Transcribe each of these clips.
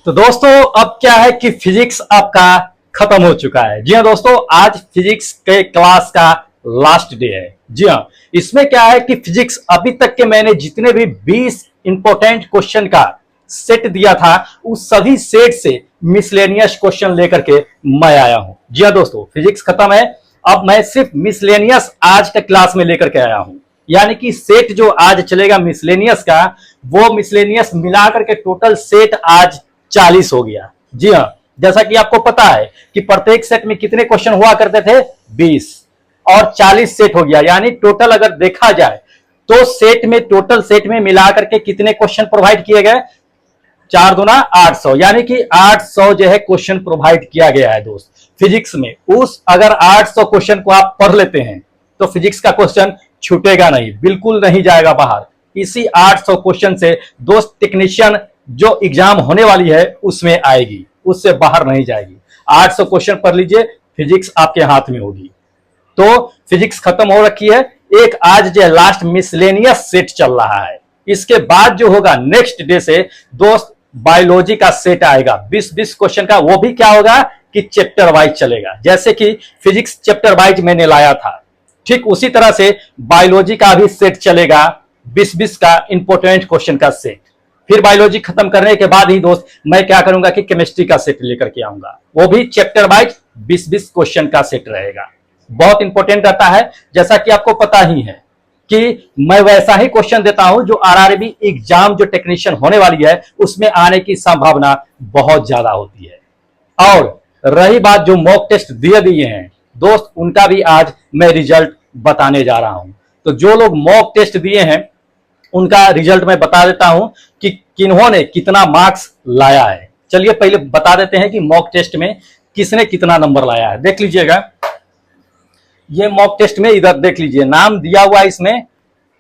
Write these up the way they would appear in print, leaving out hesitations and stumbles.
तो दोस्तों अब क्या है कि फिजिक्स आपका खत्म हो चुका है। जी हाँ दोस्तों, आज फिजिक्स के क्लास का लास्ट डे है। जी हाँ, इसमें क्या है कि फिजिक्स अभी तक के मैंने जितने भी 20 इंपॉर्टेंट क्वेश्चन का सेट दिया था उस सभी सेट से मिसलेनियस क्वेश्चन लेकर के मैं आया हूं। जी हाँ दोस्तों, फिजिक्स खत्म है, अब मैं सिर्फ मिसलेनियस आज का क्लास में लेकर के आया हूं। यानी कि सेट जो आज चलेगा मिसलेनियस का, वो मिसलेनियस मिलाकर के टोटल सेट आज 40 हो गया। जी हाँ, जैसा कि आपको पता है कि प्रत्येक सेट में कितने क्वेश्चन हुआ करते थे, 20 और 40 सेट हो गया। यानी टोटल अगर देखा जाए तो सेट में, टोटल सेट में मिलाकर के कितने क्वेश्चन प्रोवाइड किए गए, 4 दूना 800, यानी कि 800 जो है क्वेश्चन प्रोवाइड किया गया है दोस्त फिजिक्स में। उस अगर 800 क्वेश्चन को आप पढ़ लेते हैं तो फिजिक्स का क्वेश्चन छूटेगा नहीं, बिल्कुल नहीं जाएगा बाहर। इसी 800 क्वेश्चन से दोस्त टेक्नीशियन जो एग्जाम होने वाली है उसमें आएगी, उससे बाहर नहीं जाएगी। 800 क्वेश्चन पढ़ लीजिए, फिजिक्स आपके हाथ में होगी। तो फिजिक्स खत्म हो रखी है, एक आज जो लास्ट मिसलेनियस सेट चल रहा है। इसके बाद जो होगा नेक्स्ट डे से दोस्त बायोलॉजी का सेट आएगा 20-20 क्वेश्चन का। वो भी क्या होगा कि चैप्टर वाइज चलेगा। जैसे कि फिजिक्स चैप्टर वाइज मैंने लाया था, ठीक उसी तरह से बायोलॉजी का भी सेट चलेगा 20-20 का इंपॉर्टेंट क्वेश्चन का सेट। फिर बायोलॉजी खत्म करने के बाद ही दोस्त मैं क्या करूंगा कि केमिस्ट्री का सेट लेकर के आऊंगा, वो भी चैप्टर वाइज 20-20 क्वेश्चन का सेट रहेगा। बहुत इंपॉर्टेंट रहता है, जैसा कि आपको पता ही है कि मैं वैसा ही क्वेश्चन देता हूं जो आरआरबी एग्जाम जो टेक्नीशियन होने वाली है उसमें आने की संभावना बहुत ज्यादा होती है। और रही बात जो मॉक टेस्ट दिए हैं दोस्त, उनका भी आज मैं रिजल्ट बताने जा रहा हूं। तो जो लोग मॉक टेस्ट दिए हैं उनका रिजल्ट मैं बता देता हूं कि किन्होंने कितना मार्क्स लाया है। चलिए पहले बता देते हैं कि मॉक टेस्ट में किसने कितना नंबर लाया है। देख लीजिएगा, ये मॉक टेस्ट में इधर देख लीजिए, नाम दिया हुआ इसमें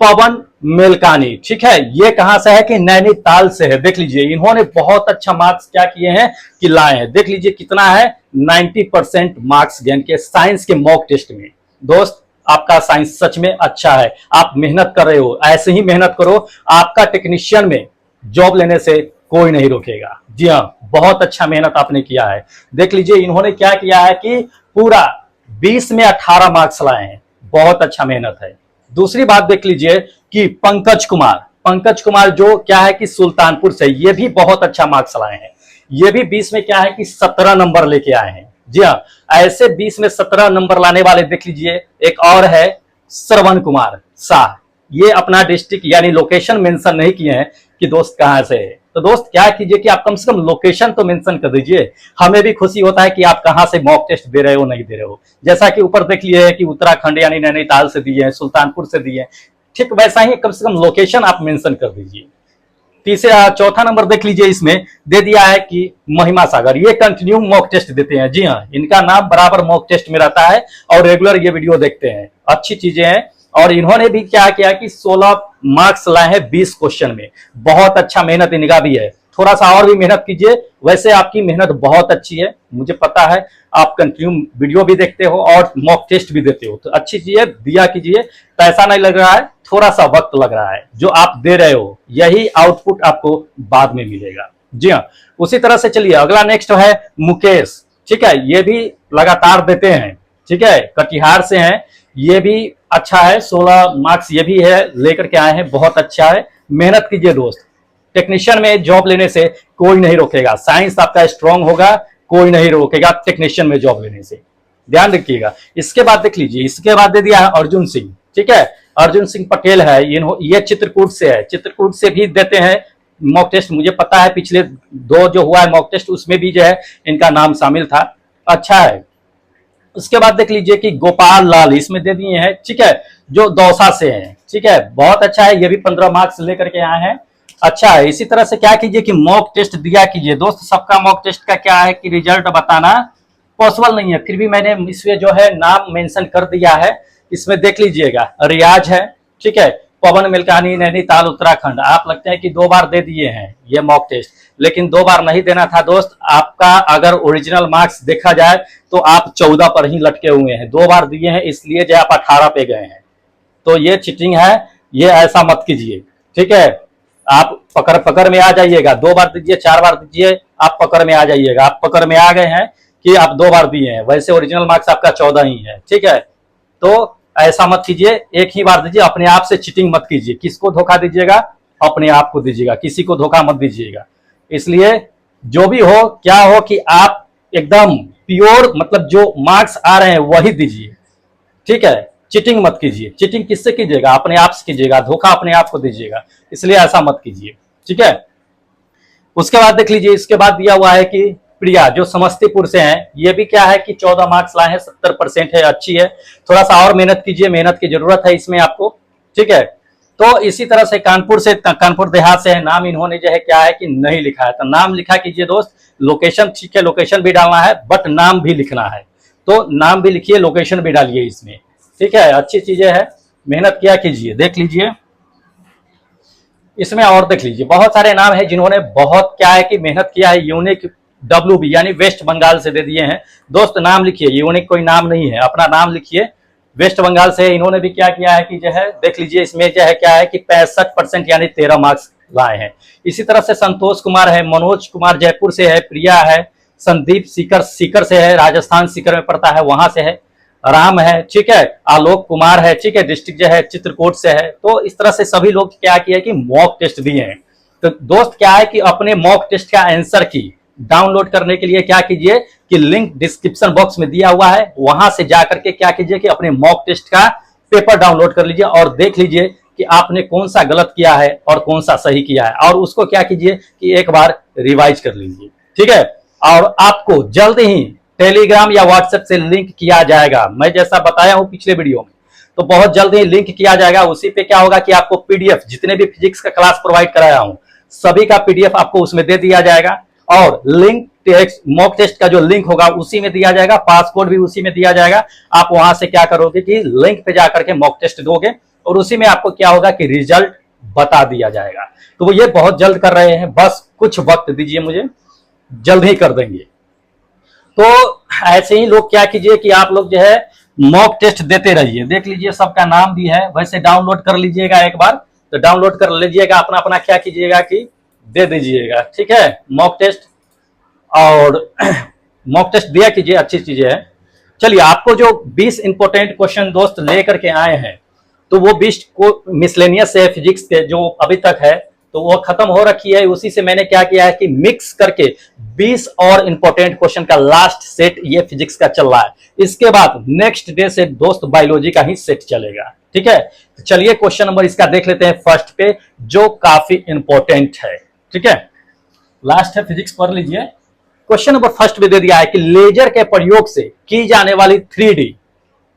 पवन मेलकानी, ठीक है। ये कहां से है कि नैनीताल से है। देख लीजिए, इन्होंने बहुत अच्छा मार्क्स क्या किए हैं कि लाए हैं। देख लीजिए कितना है, 90% मार्क्स गेन के साइंस के मॉक टेस्ट में। दोस्त आपका साइंस सच में अच्छा है, आप मेहनत कर रहे हो, ऐसे ही मेहनत करो, आपका टेक्नीशियन में जॉब लेने से कोई नहीं रोकेगा। जी हाँ, बहुत अच्छा मेहनत आपने किया है। देख लीजिए इन्होंने क्या किया है कि पूरा 20 में 18 मार्क्स लाए हैं, बहुत अच्छा मेहनत है। दूसरी बात देख लीजिए कि पंकज कुमार जो क्या है कि सुल्तानपुर से, ये भी बहुत अच्छा मार्क्स लाए हैं। ये भी 20 में क्या है कि 17 नंबर लेके आए हैं। जी हाँ, ऐसे 20 में 17 नंबर लाने वाले देख लीजिए एक और है श्रवण कुमार शाह। ये अपना डिस्ट्रिक्ट यानी लोकेशन मेंशन नहीं किए हैं कि दोस्त कहां से है। तो दोस्त क्या कीजिए कि आप कम से कम लोकेशन तो मेंशन कर दीजिए, हमें भी खुशी होता है कि आप कहां से मॉक टेस्ट दे रहे हो नहीं दे रहे हो। जैसा कि ऊपर देख लिए है कि उत्तराखंड यानी नैनीताल से दिए हैं, सुल्तानपुर से दिए हैं, ठीक वैसा ही कम से कम लोकेशन आप मेंशन कर दीजिए। चौथा नंबर देख लीजिए, इसमें दे दिया है कि महिमा सागर, ये कंटिन्यू मॉक टेस्ट देते हैं। जी हाँ, इनका नाम बराबर मॉक टेस्ट में रहता है और रेगुलर ये वीडियो देखते हैं, अच्छी चीजें हैं। और इन्होंने भी क्या किया कि 16 मार्क्स लाए हैं 20 क्वेश्चन में, बहुत अच्छा मेहनत इनका भी है। थोड़ा सा और भी मेहनत कीजिए, वैसे आपकी मेहनत बहुत अच्छी है, मुझे पता है। आप कंटिन्यू वीडियो भी देखते हो और मॉक टेस्ट भी देते हो, तो अच्छी चीज है, दिया कीजिए। पैसा नहीं लग रहा है, थोड़ा सा वक्त लग रहा है, जो आप दे रहे हो यही आउटपुट आपको बाद में मिलेगा। जी हाँ, उसी तरह से चलिए अगला नेक्स्ट है मुकेश, ठीक है। ये भी लगातार देते हैं, ठीक है, कटिहार से हैं, ये भी अच्छा है, 16 मार्क्स ये भी है, लेकर के आए हैं, बहुत अच्छा है। मेहनत कीजिए दोस्त, टेक्नीशियन में जॉब लेने से कोई नहीं रोकेगा। साइंस आपका स्ट्रांग होगा, कोई नहीं रोकेगा टेक्नीशियन में जॉब लेने से, ध्यान रखिएगा। इसके बाद देख लीजिए, इसके बाद दे दिया है अर्जुन सिंह, ठीक है। अर्जुन सिंह पटेल है, ये चित्रकूट से है, चित्रकूट से भी देते हैं मॉक टेस्ट। मुझे पता है पिछले 2 जो हुआ है मॉक टेस्ट उसमें भी जो है इनका नाम शामिल था, अच्छा है। उसके बाद देख लीजिए कि गोपाल लाल इसमें दे दिए हैं, ठीक है, जो दौसा से हैं, ठीक है, बहुत अच्छा है। ये भी 15 मार्क्स लेकर के आए हैं, अच्छा है। इसी तरह से क्या कीजिए कि मॉक टेस्ट दिया कीजिए दोस्त। सबका मॉक टेस्ट का क्या है कि रिजल्ट बताना पॉसिबल नहीं है, फिर भी मैंने इसमें जो है नाम मेंशन कर दिया है। इसमें देख लीजिएगा रियाज है, ठीक है, पवन मिल्कानी नैनीताल उत्तराखंड। आप लगते हैं कि 2 बार दे दिए हैं ये मॉक टेस्ट, लेकिन 2 बार नहीं देना था दोस्त। आपका अगर ओरिजिनल मार्क्स देखा जाए तो आप 14 पर ही लटके हुए हैं, 2 बार दिए हैं इसलिए जो आप 18 पे गए हैं। तो ये चीटिंग है, ये ऐसा मत कीजिए, ठीक है। आप पकड़ पकड़ में आ जाइएगा, 2 बार दीजिए 4 बार दीजिए, आप पकड़ में आ जाइएगा। आप पकड़ में आ गए हैं कि आप 2 बार दिए हैं, वैसे ओरिजिनल मार्क्स आपका 14 ही है, ठीक है। तो ऐसा मत कीजिए, एक ही बार दीजिए, अपने आप से चीटिंग मत कीजिए। किसको धोखा दीजिएगा? अपने आप को दीजिएगा, किसी को धोखा मत दीजिएगा। इसलिए जो भी हो क्या हो कि आप एकदम प्योर मतलब जो मार्क्स आ रहे हैं वही दीजिए, ठीक है। चीटिंग मत कीजिए। चीटिंग किससे कीजिएगा? अपने आप से कीजिएगा, धोखा अपने आप को दीजिएगा, इसलिए ऐसा मत कीजिए, ठीक है। उसके बाद देख लीजिए, इसके बाद दिया हुआ है कि प्रिया जो समस्तीपुर से हैं, ये भी क्या है कि 14 मार्क्स लाए हैं, 70% है, अच्छी है। थोड़ा सा और मेहनत कीजिए, मेहनत की जरूरत है इसमें आपको, ठीक है। तो इसी तरह से कानपुर देहात से है, नाम इन्होंने जो है क्या है कि नहीं लिखा है, तो नाम लिखा कीजिए दोस्त। लोकेशन ठीक है, लोकेशन भी डालना है, बट नाम भी लिखना है, तो नाम भी लिखिए, लोकेशन भी डालिए इसमें, ठीक है। अच्छी चीजें है, मेहनत किया कीजिए। देख लीजिए इसमें और देख लीजिए, बहुत सारे नाम है जिन्होंने बहुत क्या है कि मेहनत किया है। यूनिक WB यानी वेस्ट बंगाल से दे दिए हैं दोस्त, नाम लिखिए, यूनिक कोई नाम नहीं है, अपना नाम लिखिए। वेस्ट बंगाल से इन्होंने भी क्या किया है कि जो है देख लीजिए, इसमें जो है क्या है कि 65% यानी 13 मार्क्स लाए हैं। इसी तरह से संतोष कुमार है, मनोज कुमार जयपुर से है, प्रिया है, संदीप सीकर से है, राजस्थान सीकर में पड़ता है, वहां से है, राम है, ठीक है, आलोक कुमार है, ठीक है, डिस्ट्रिक्ट जो है चित्रकूट से है। तो इस तरह से सभी लोग क्या किया कि मॉक टेस्ट दिए हैं। तो दोस्त क्या है कि अपने मॉक टेस्ट का आंसर की डाउनलोड करने के लिए क्या कीजिए कि लिंक डिस्क्रिप्शन बॉक्स में दिया हुआ है, वहां से जाकर के क्या कीजिए कि अपने मॉक टेस्ट का पेपर डाउनलोड कर लीजिए और देख लीजिए कि आपने कौन सा गलत किया है और कौन सा सही किया है, और उसको क्या कीजिए कि एक बार रिवाइज कर लीजिए, ठीक है। और आपको जल्द ही टेलीग्राम या व्हाट्सएप से लिंक किया जाएगा, मैं जैसा बताया हूं पिछले वीडियो में, तो बहुत जल्द ही लिंक किया जाएगा। उसी पे क्या होगा कि आपको पीडीएफ, जितने भी फिजिक्स का क्लास प्रोवाइड कराया हूं सभी का पीडीएफ आपको उसमें दे दिया जाएगा, और लिंक मॉक टेस्ट का जो लिंक होगा उसी में दिया जाएगा, पासकोड भी उसी में दिया जाएगा। आप वहां से क्या करोगे कि लिंक पे जाकर के मॉक टेस्ट दोगे और उसी में आपको क्या होगा कि रिजल्ट बता दिया जाएगा। तो वो ये बहुत जल्द कर रहे हैं, बस कुछ वक्त दीजिए मुझे, जल्द ही कर देंगे। तो ऐसे ही लोग क्या कीजिए कि आप लोग जो है मॉक टेस्ट देते रहिए। देख लीजिए सबका नाम भी है, वैसे डाउनलोड कर लीजिएगा एक बार, तो डाउनलोड कर लीजिएगा, अपना अपना क्या कीजिएगा कि दे दीजिएगा, ठीक है, मॉक टेस्ट। और मॉक टेस्ट दिया कीजिए, अच्छी चीजें है। चलिए, आपको जो 20 इंपोर्टेंट क्वेश्चन दोस्त लेकर के आए हैं, तो वो 20 को मिसलेनियस है फिजिक्स के जो अभी तक है, तो वो खत्म हो रखी है। उसी से मैंने क्या किया है कि मिक्स करके 20 और इंपॉर्टेंट क्वेश्चन का लास्ट सेट ये फिजिक्स का चल रहा है। इसके बाद नेक्स्ट डे से दोस्त बायोलॉजी का ही सेट चलेगा, ठीक है। तो चलिए क्वेश्चन नंबर इसका देख लेते हैं फर्स्ट पे, जो काफी इंपॉर्टेंट है, ठीक है, लास्ट है फिजिक्स, पढ़ लीजिए। क्वेश्चन नंबर फर्स्ट में दे दिया है कि लेजर के प्रयोग से की जाने वाली 3D,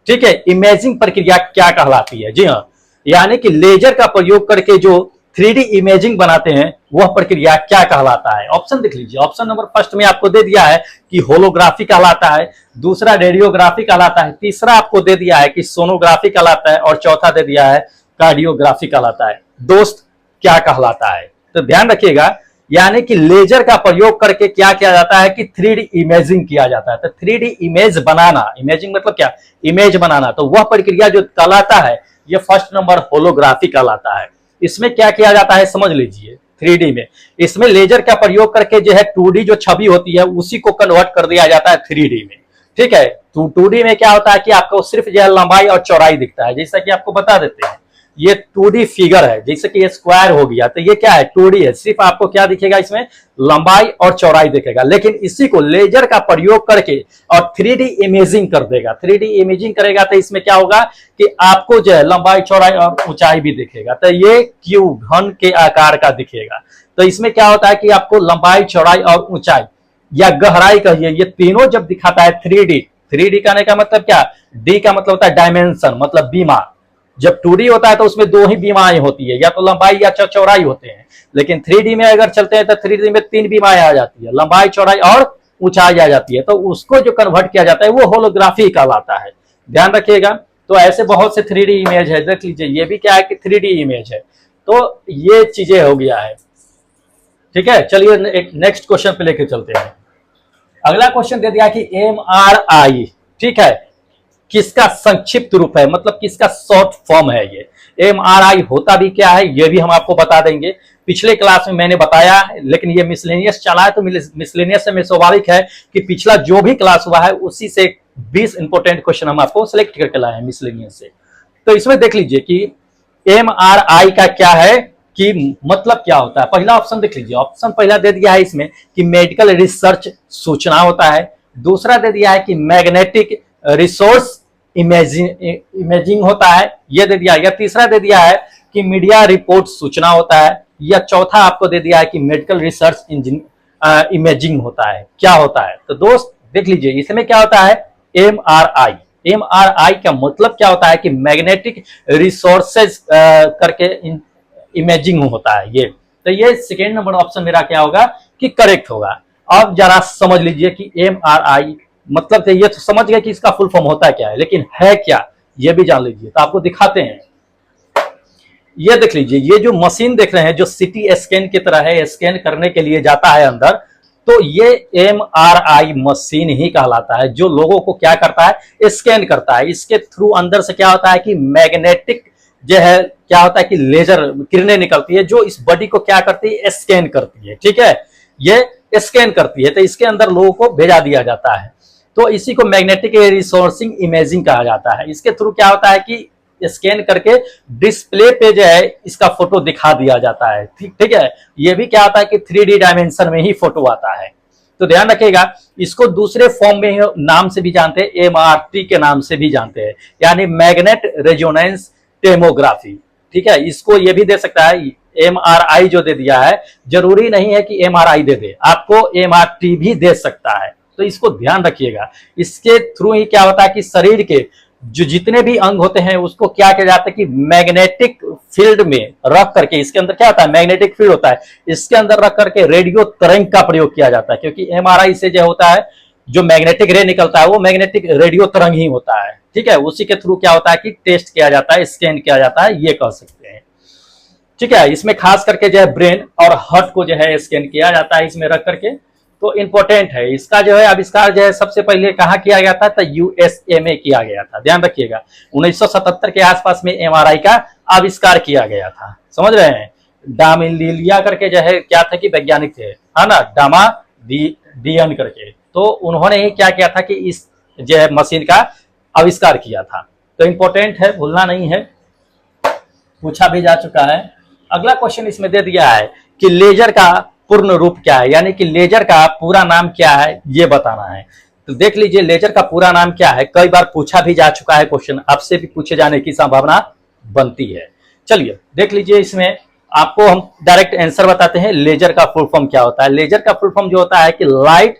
ठीक है, इमेजिंग प्रक्रिया क्या कहलाती है। जी हाँ, यानी कि लेजर का प्रयोग करके जो 3D इमेजिंग बनाते हैं वह प्रक्रिया क्या कहलाता है। ऑप्शन देख लीजिए, ऑप्शन नंबर फर्स्ट में आपको दे दिया है कि होलोग्राफी कहलाता है, दूसरा रेडियोग्राफी कहलाता है, तीसरा आपको दे दिया है कि सोनोग्राफी कहलाता है, और चौथा दे दिया है कार्डियोग्राफी कहलाता है। दोस्त क्या कहलाता है, तो ध्यान रखिएगा, यानी कि लेजर का प्रयोग करके क्या किया जाता है कि 3D इमेजिंग किया जाता है। तो 3D इमेज बनाना, इमेजिंग मतलब क्या, इमेज बनाना, तो वह प्रक्रिया जो कहलाता है ये फर्स्ट नंबर होलोग्राफी कहलाता है। इसमें क्या किया जाता है समझ लीजिए, 3D में इसमें लेजर का प्रयोग करके जो है 2D जो छवि होती है उसी को कन्वर्ट कर दिया जाता है 3D में, ठीक है। 2D में क्या होता है कि आपको सिर्फ जो है लंबाई और चौड़ाई दिखता है, जैसा कि आपको बता देते हैं ये 2D फिगर है, जैसे कि ये स्क्वायर हो गया, तो ये क्या है 2D है, सिर्फ आपको क्या दिखेगा इसमें लंबाई और चौड़ाई दिखेगा। लेकिन इसी को लेजर का प्रयोग करके और 3D इमेजिंग कर देगा, 3D इमेजिंग करेगा तो इसमें क्या होगा कि आपको जो है लंबाई चौड़ाई और ऊंचाई भी दिखेगा, तो ये क्यूब घन के आकार का दिखेगा। तो इसमें क्या होता है कि आपको लंबाई चौड़ाई और ऊंचाई या गहराई कहिए, ये तीनों जब दिखाता है 3D, 3D कहने का मतलब क्या, डी का मतलब होता है डायमेंशन, मतलब बीमा। जब 2D होता है तो उसमें दो ही बीमाएं होती है, या तो लंबाई या चौड़ाई होते हैं, लेकिन 3D में अगर चलते हैं तो 3D में 3 बीमाएं आ जाती है, लंबाई चौड़ाई और ऊंचाई आ जाती है। तो उसको जो कन्वर्ट किया जाता है वो होलोग्राफी कहलाता है, ध्यान रखिएगा। तो ऐसे बहुत से 3D इमेज है, देख लीजिए ये भी क्या है कि 3D इमेज है। तो ये चीजें हो गया है, ठीक है। चलिए एक नेक्स्ट क्वेश्चन पे लेके चलते हैं। अगला क्वेश्चन दे दिया कि MRI, ठीक है, किसका संक्षिप्त रूप है, मतलब किसका शॉर्ट फॉर्म है ये। एमआरआई होता भी क्या है ये भी हम आपको बता देंगे। पिछले क्लास में मैंने बताया, लेकिन ये मिसलेनियस चला है तो मिसलेनियस में स्वाभाविक है कि पिछला जो भी क्लास हुआ है उसी से 20 इंपोर्टेंट क्वेश्चन हम आपको सिलेक्ट करके लाए हैं मिसलेनियस से। तो इसमें देख लीजिए कि एमआरआई का क्या है कि मतलब क्या होता है। पहला ऑप्शन देख लीजिए, ऑप्शन पहला दे दिया है इसमें कि मेडिकल रिसर्च सूचना होता है। दूसरा दे दिया है कि मैग्नेटिक रिसोर्स इमेजिंग होता है, ये दे दिया। या तीसरा दे दिया है कि मीडिया रिपोर्ट सूचना होता है। या चौथा आपको दे दिया है कि मेडिकल रिसर्च इमेजिंग होता है। क्या होता है तो दोस्त देख लीजिए इसमें क्या होता है, एमआरआई। एमआरआई का मतलब क्या होता है कि मैग्नेटिक रिसोर्सेज करके इमेजिंग होता है ये। तो ये सेकेंड नंबर ऑप्शन मेरा क्या होगा कि करेक्ट होगा। अब जरा समझ लीजिए कि एमआरआई मतलब ये तो समझ गए कि इसका फुल फॉर्म होता है क्या है, लेकिन है क्या ये भी जान लीजिए। तो आपको दिखाते हैं, ये देख लीजिए, ये जो मशीन देख रहे हैं जो सिटी स्कैन की तरह है, स्कैन करने के लिए जाता है अंदर, तो ये एमआरआई मशीन ही कहलाता है, जो लोगों को क्या करता है, स्कैन करता है। इसके थ्रू अंदर से क्या होता है कि मैग्नेटिक जो है क्या होता है कि लेजर किरणें निकलती है जो इस बॉडी को क्या करती है, स्कैन करती है। ठीक है, ये स्कैन करती है तो इसके अंदर लोगों को भेजा दिया जाता है। तो इसी को मैग्नेटिक रिसोर्सिंग इमेजिंग कहा जाता है। इसके थ्रू क्या होता है कि स्कैन करके डिस्प्ले पे जो है इसका फोटो दिखा दिया जाता है। ठीक है, ये भी क्या होता है कि 3D डायमेंशन में ही फोटो आता है। तो ध्यान रखिएगा, इसको दूसरे फॉर्म में नाम से भी जानते हैं, एमआरटी के नाम से भी जानते हैं, यानी मैग्नेट रेजोनेंस टेमोग्राफी। ठीक है, इसको ये भी दे सकता है, एमआरआई जो दे दिया है जरूरी नहीं है कि एमआरआई दे दे, आपको एमआरटी भी दे सकता है। तो इसको ध्यान रखिएगा। इसके थ्रू ही क्या होता है कि शरीर के जो जितने भी अंग होते हैं उसको क्या किया जाता है कि मैग्नेटिक फील्ड में रख करके, इसके अंदर क्या होता है, मैग्नेटिक फील्ड होता है, इसके अंदर रख करके रेडियो तरंग का प्रयोग किया जाता है। क्योंकि एमआरआई से जो होता है, जो मैग्नेटिक रे निकलता है वो मैग्नेटिक रेडियो तरंग ही होता है। ठीक है, उसी के थ्रू क्या होता है कि टेस्ट किया जाता है, स्कैन किया जाता है, ये कह सकते हैं। ठीक है, इसमें खास करके जो है ब्रेन और हार्ट को जो है स्कैन किया जाता है इसमें रख करके। तो इंपॉर्टेंट है। इसका जो है आविष्कार जो है सबसे पहले कहाँ किया गया था, तो यूएसए में किया गया था। ध्यान रखिएगा, 1977 के आसपास में एमआरआई का आविष्कार किया गया था। समझ रहे हैं, डामिलिया करके जो है क्या था कि वैज्ञानिक थे, है ना, डामा डियन करके। तो उन्होंने ही क्या किया था कि इस जो है मशीन का आविष्कार किया था। तो इंपॉर्टेंट है, भूलना नहीं है, पूछा भी जा चुका है। अगला क्वेश्चन इसमें दे दिया है कि लेजर का पूर्ण रूप क्या है, यानी कि लेजर का पूरा नाम क्या है ये बताना है। तो देख लीजिए लेजर का पूरा नाम क्या है, कई बार पूछा भी जा चुका है क्वेश्चन, आपसे भी पूछे जाने की संभावना बनती है। चलिए देख लीजिए, इसमें आपको हम डायरेक्ट आंसर बताते हैं। लेजर का फुल फॉर्म क्या होता है। लेजर का फुल फॉर्म जो होता है कि लाइट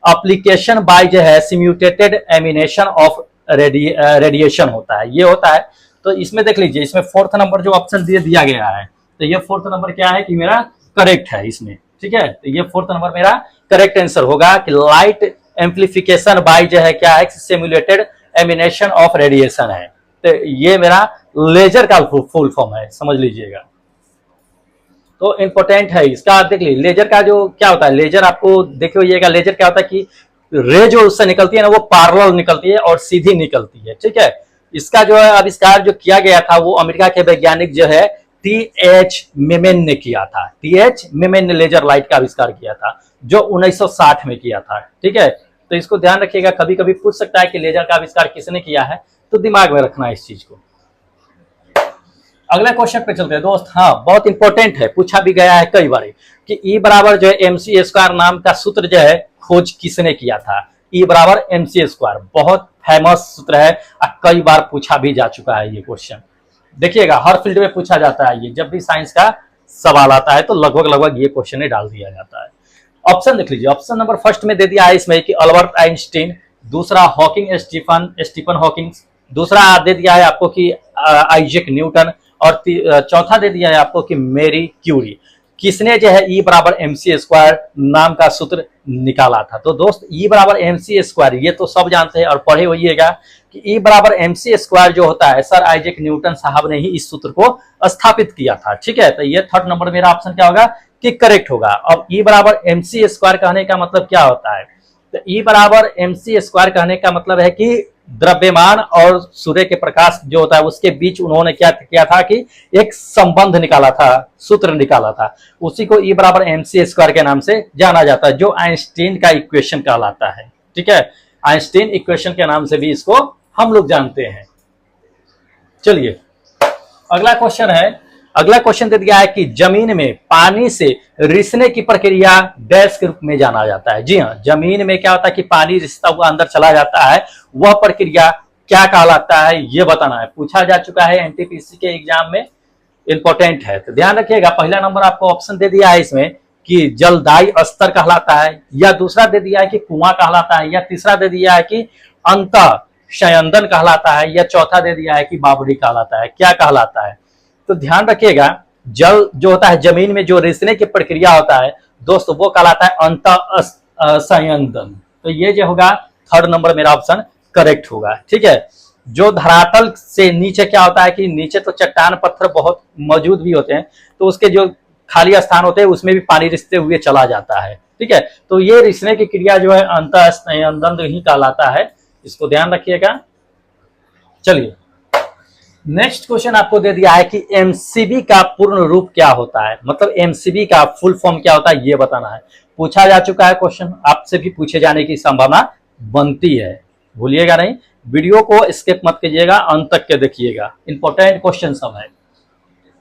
एप्लीकेशन बाय जो है सिम्युलेटेड एमिनेशन ऑफ रेडिएशन होता है, ये होता है। तो इसमें देख लीजिए, इसमें फोर्थ नंबर जो ऑप्शन दिया गया है, तो ये फोर्थ नंबर क्या है कि मेरा करेक्ट है इसमें। ठीक है, तो ये फोर्थ नंबर मेरा करेक्ट आंसर होगा कि लाइट एम्प्लीफिकेशन बाय जो है क्या है, सिमुलेटेड एमिनेशन ऑफ रेडिएशन है। तो ये मेरा लेजर का फुल फॉर्म है, समझ लीजिएगा। तो इंपॉर्टेंट है इसका। देख लीजिए लेजर का जो क्या होता है, लेजर आपको देखिएगा, लेजर क्या होता है कि रे जो उससे निकलती है ना वो पैरेलल निकलती है और सीधी निकलती है। ठीक है, इसका जो है आविष्कार जो किया गया था वो अमेरिका के वैज्ञानिक जो है टीएच मेमेन ने किया था। टीएच मेमेन ने लेजर लाइट का आविष्कार किया था जो 1960 में किया था। ठीक है, तो इसको ध्यान रखिएगा, कभी कभी पूछ सकता है कि लेजर का आविष्कार किसने किया है, तो दिमाग में रखना है इस चीज को। अगले क्वेश्चन पे चलते हैं दोस्त। हाँ, बहुत इंपॉर्टेंट है, पूछा भी गया है कई बार कि ई बराबर जो है एमसी स्क्वायर नाम का सूत्र जो है खोज किसने किया था। ई बराबर एमसी स्क्वायर बहुत फेमस सूत्र है, कई बार पूछा भी जा चुका है ये क्वेश्चन। देखिएगा हर फील्ड में पूछा जाता है ये, जब भी साइंस का सवाल आता है तो लगभग ये क्वेश्चन ही डाल दिया जाता है। ऑप्शन देख लीजिए, ऑप्शन नंबर फर्स्ट में दे दिया है इसमें कि अल्बर्ट आइंस्टीन, दूसरा हॉकिंग स्टीफन हॉकिंग, दूसरा दे दिया है आपको कि आइजैक न्यूटन, और चौथा दे दिया है आपको कि मैरी क्यूरी। किसने जो है ई बराबर एमसी स्क्वायर नाम का सूत्र निकाला था। तो दोस्त ई बराबर एमसी स्क्वायर ये तो सब जानते हैं और पढ़े होइएगा कि ई बराबर एमसी स्क्वायर जो होता है सर आइजैक न्यूटन साहब ने ही इस सूत्र को स्थापित किया था। ठीक है, तो ये थर्ड नंबर मेरा ऑप्शन क्या होगा कि करेक्ट होगा। अब ई बराबर एमसी स्क्वायर कहने का मतलब क्या होता है, तो ई बराबर एमसी स्क्वायर कहने का मतलब है कि द्रव्यमान और सूर्य के प्रकाश जो होता है उसके बीच उन्होंने क्या किया था कि एक संबंध निकाला था, सूत्र निकाला था। उसी को E बराबर mc स्क्वायर के नाम से जाना जाता है, जो आइंस्टीन का इक्वेशन कहलाता है। ठीक है, आइंस्टीन इक्वेशन के नाम से भी इसको हम लोग जानते हैं। चलिए अगला क्वेश्चन है, अगला क्वेश्चन दे दिया है कि जमीन में पानी से रिसने की प्रक्रिया डैश के रूप में जाना जाता है। जी हाँ, जमीन में क्या होता है कि पानी रिसता हुआ अंदर चला जाता है, वह प्रक्रिया क्या कहलाता है ये बताना है। पूछा जा चुका है एनटीपीसी के एग्जाम में, इंपॉर्टेंट है तो ध्यान रखिएगा। पहला नंबर आपको ऑप्शन दे दिया है इसमें कि जलदायी स्तर कहलाता है, या दूसरा दे दिया है कि कुआं कहलाता है, या तीसरा दे दिया है कि अंतः शयनदन कहलाता है, या चौथा दे दिया है कि बावड़ी कहलाता है। क्या कहलाता है तो ध्यान रखिएगा, जल जो होता है जमीन में जो रिसने की प्रक्रिया होता है दोस्तों वो कहलाता है अंतः शयनदन। तो ये जो होगा थर्ड नंबर मेरा ऑप्शन करेक्ट होगा। ठीक है, जो धरातल से नीचे क्या होता है कि नीचे तो चट्टान पत्थर बहुत मौजूद भी होते हैं, तो उसके जो खाली स्थान होते हैं उसमें भी पानी रिसते हुए चला जाता है। ठीक है, तो ये रिसने की क्रिया जो है अंतः शयनदन ही कहलाता है, इसको ध्यान रखिएगा। चलिए नेक्स्ट क्वेश्चन आपको दे दिया है कि एमसीबी का पूर्ण रूप क्या होता है, मतलब एमसीबी का फुल फॉर्म क्या होता है ये बताना है। पूछा जा चुका है क्वेश्चन, आपसे भी पूछे जाने की संभावना बनती है, भूलिएगा नहीं। वीडियो को स्किप मत कीजिएगा, अंत तक के देखिएगा, इंपॉर्टेंट क्वेश्चन सब है।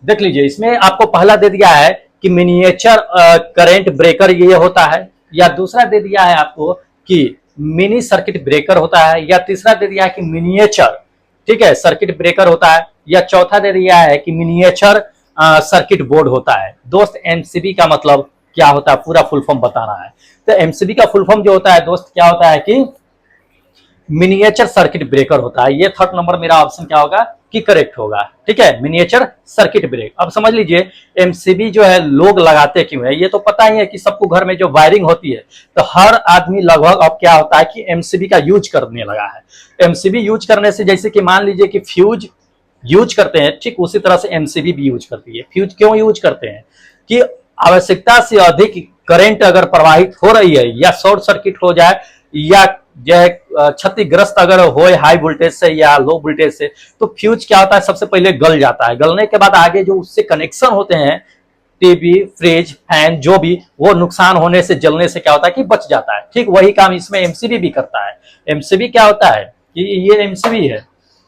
देख लीजिए, इसमें आपको पहला दे दिया है कि मिनिएचर करंट ब्रेकर ये होता है, या दूसरा दे दिया है आपको कि मिनी सर्किट ब्रेकर होता है, या तीसरा दे दिया है कि मिनिएचर ठीक है सर्किट ब्रेकर होता है, या चौथा दे दिया है कि मिनिएचर सर्किट बोर्ड होता है। दोस्त एमसीबी का मतलब क्या होता है पूरा फुल फॉर्म बताना है। तो एमसीबी का फुल फॉर्म जो होता है दोस्त क्या होता है कि मिनिएचर सर्किट ब्रेकर होता है। ये थर्ड नंबर मेरा ऑप्शन क्या होगा कि करेक्ट होगा। ठीक है, मिनिएचर सर्किट ब्रेक। अब समझ लीजिए एमसीबी जो है लोग लगाते क्यों है, ये तो पता ही है कि सबको घर में जो वायरिंग होती है तो हर आदमी लगभग अब क्या होता है कि एमसीबी का यूज करने लगा है। एमसीबी यूज करने से जैसे कि मान लीजिए कि फ्यूज यूज करते हैं, ठीक उसी तरह से एमसीबी भी यूज करती है। फ्यूज क्यों यूज करते हैं कि आवश्यकता से अधिक करंट अगर प्रवाहित हो रही है, या शॉर्ट सर्किट हो जाए, या जो है क्षतिग्रस्त अगर हो हाई वोल्टेज से या लो वोल्टेज से, तो फ्यूज क्या होता है सबसे पहले गल जाता है। गलने के बाद आगे जो उससे कनेक्शन होते हैं टीवी फ्रिज फैन जो भी, वो नुकसान होने से जलने से क्या होता है कि बच जाता है। ठीक वही काम इसमें एमसीबी भी करता है। एमसीबी क्या होता है कि ये एमसीबी है,